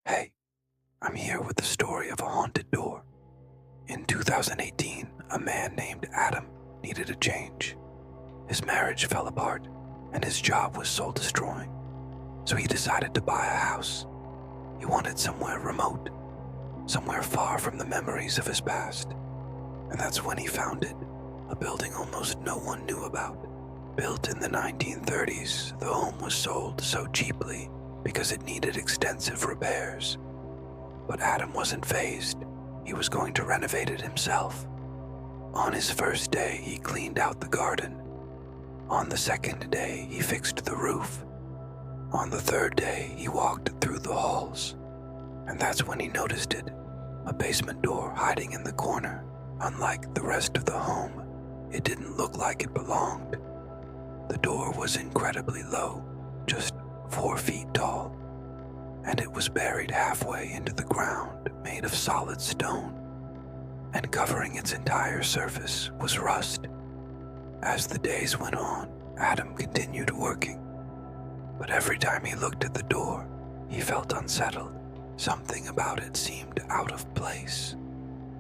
Hey, I'm here with the story of a haunted door. In 2018, a man named Adam needed a change. His marriage fell apart, and his job was soul destroying. So he decided to buy a house. He wanted somewhere remote, somewhere far from the memories of his past. And that's when he found it, a building almost no one knew about. Built in the 1930s, the home was sold so cheaply because it needed extensive repairs. But Adam wasn't fazed. He was going to renovate it himself. On his first day, he cleaned out the garden. On the second day, he fixed the roof. On the third day, he walked through the halls. And that's when he noticed it, a basement door hiding in the corner. Unlike the rest of the home, it didn't look like it belonged. The door was incredibly low, just 4 feet tall, and it was buried halfway into the ground, made of solid stone, and covering its entire surface was rust. As the days went on, Adam continued working, but every time he looked at the door, he felt unsettled. Something about it seemed out of place,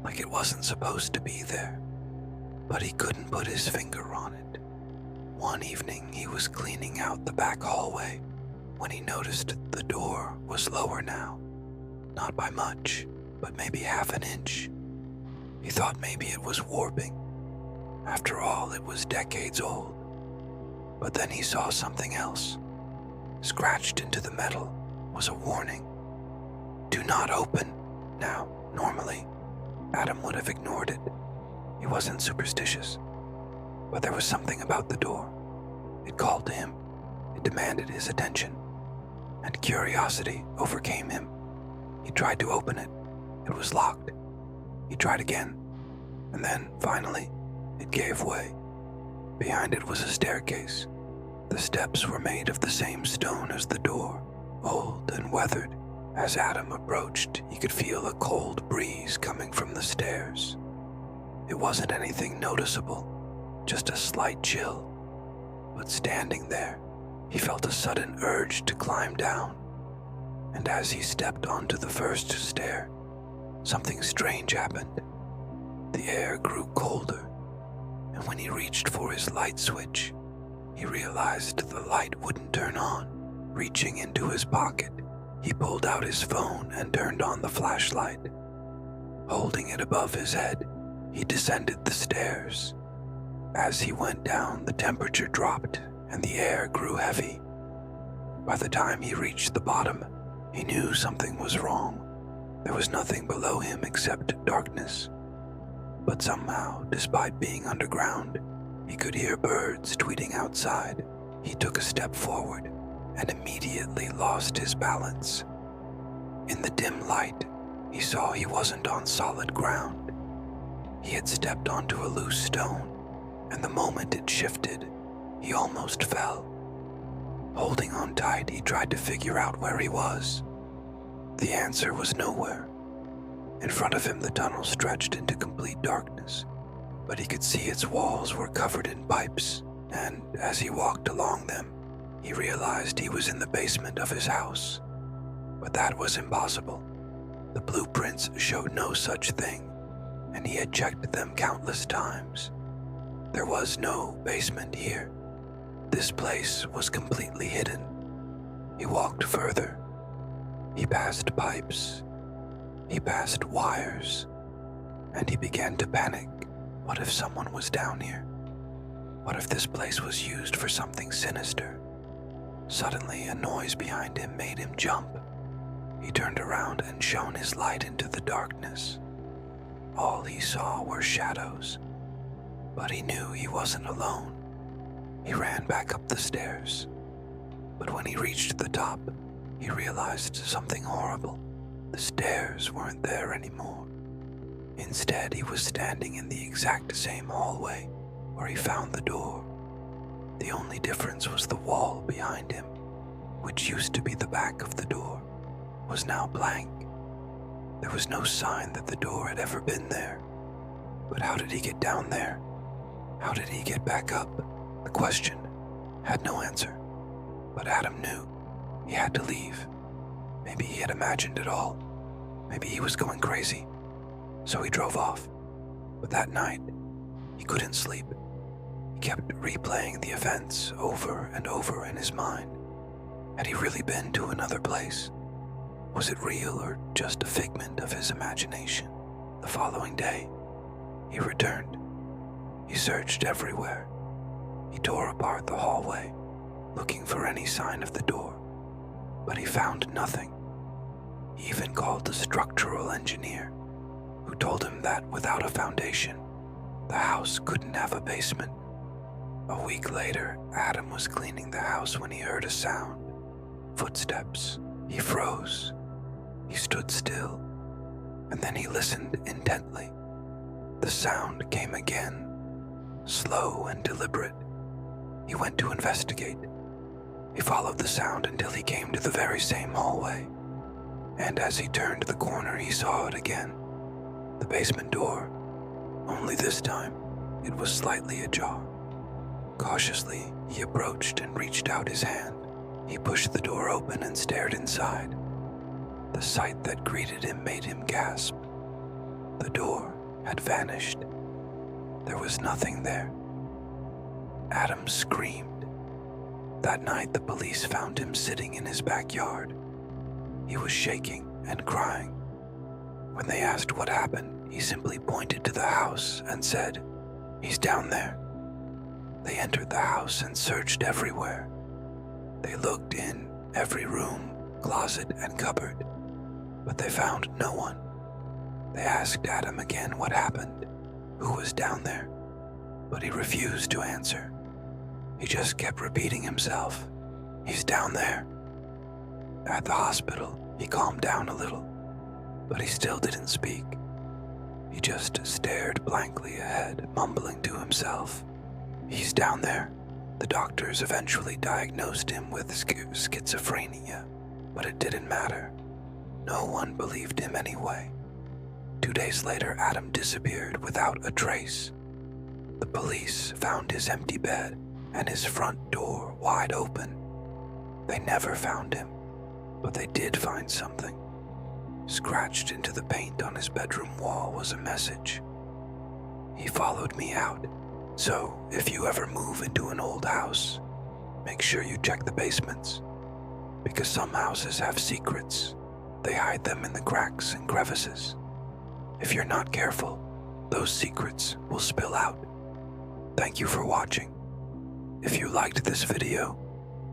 like it wasn't supposed to be there, but he couldn't put his finger on it. One evening, he was cleaning out the back hallway when he noticed the door was lower now. Not by much, but maybe half an inch. He thought maybe it was warping. After all, it was decades old. But then he saw something else. Scratched into the metal was a warning. Do not open. Now, normally, Adam would have ignored it. He wasn't superstitious. But there was something about the door. It called to him. It demanded his attention. And curiosity overcame him. He tried to open it. It was locked. He tried again. And then, finally, it gave way. Behind it was a staircase. The steps were made of the same stone as the door, old and weathered. As Adam approached, he could feel a cold breeze coming from the stairs. It wasn't anything noticeable, just a slight chill. But standing there, he felt a sudden urge to climb down. And as he stepped onto the first stair, something strange happened. The air grew colder, and when he reached for his light switch, he realized the light wouldn't turn on. Reaching into his pocket, he pulled out his phone and turned on the flashlight. Holding it above his head, he descended the stairs. As he went down, the temperature dropped and the air grew heavy. By the time he reached the bottom, he knew something was wrong. There was nothing below him except darkness. But somehow, despite being underground, he could hear birds tweeting outside. He took a step forward and immediately lost his balance. In the dim light, he saw he wasn't on solid ground. He had stepped onto a loose stone, and the moment it shifted, he almost fell. Holding on tight, he tried to figure out where he was. The answer was nowhere. In front of him, the tunnel stretched into complete darkness, but he could see its walls were covered in pipes, and as he walked along them, he realized he was in the basement of his house. But that was impossible. The blueprints showed no such thing, and he had checked them countless times. There was no basement here. This place was completely hidden. He walked further. He passed pipes. He passed wires. And he began to panic. What if someone was down here? What if this place was used for something sinister? Suddenly, a noise behind him made him jump. He turned around and shone his light into the darkness. All he saw were shadows. But he knew he wasn't alone. He ran back up the stairs. But when he reached the top, he realized something horrible. The stairs weren't there anymore. Instead, he was standing in the exact same hallway where he found the door. The only difference was the wall behind him, which used to be the back of the door, was now blank. There was no sign that the door had ever been there. But how did he get down there? How did he get back up? The question had no answer. But Adam knew he had to leave. Maybe he had imagined it all. Maybe he was going crazy. So he drove off. But that night, he couldn't sleep. He kept replaying the events over and over in his mind. Had he really been to another place? Was it real or just a figment of his imagination? The following day, he returned. He searched everywhere. He tore apart the hallway, looking for any sign of the door, but he found nothing. He even called the structural engineer, who told him that without a foundation, the house couldn't have a basement. A week later, Adam was cleaning the house when he heard a sound. Footsteps. He froze. He stood still, and then he listened intently. The sound came again, slow and deliberate. He went to investigate. He followed the sound until he came to the very same hallway, and as he turned the corner, he saw it again. The basement door, only this time, it was slightly ajar. Cautiously, he approached and reached out his hand. He pushed the door open and stared inside. The sight that greeted him made him gasp. The door had vanished. There was nothing there. Adam screamed. That night, the police found him sitting in his backyard. He was shaking and crying. When they asked what happened, he simply pointed to the house and said, "He's down there." They entered the house and searched everywhere. They looked in every room, closet, and cupboard, but they found no one. They asked Adam again what happened, who was down there, but he refused to answer. He just kept repeating himself, "He's down there." At the hospital, he calmed down a little, but he still didn't speak. He just stared blankly ahead, mumbling to himself, "He's down there." The doctors eventually diagnosed him with schizophrenia, but it didn't matter. No one believed him anyway. 2 days later, Adam disappeared without a trace. The police found his empty bed and his front door wide open. They never found him, but they did find something. Scratched into the paint on his bedroom wall was a message. "He followed me out. So, if you ever move into an old house, make sure you check the basements, because some houses have secrets. They hide them in the cracks and crevices. If you're not careful, those secrets will spill out." Thank you for watching. If you liked this video,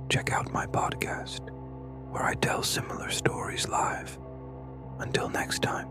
check out my podcast, where I tell similar stories live. Until next time.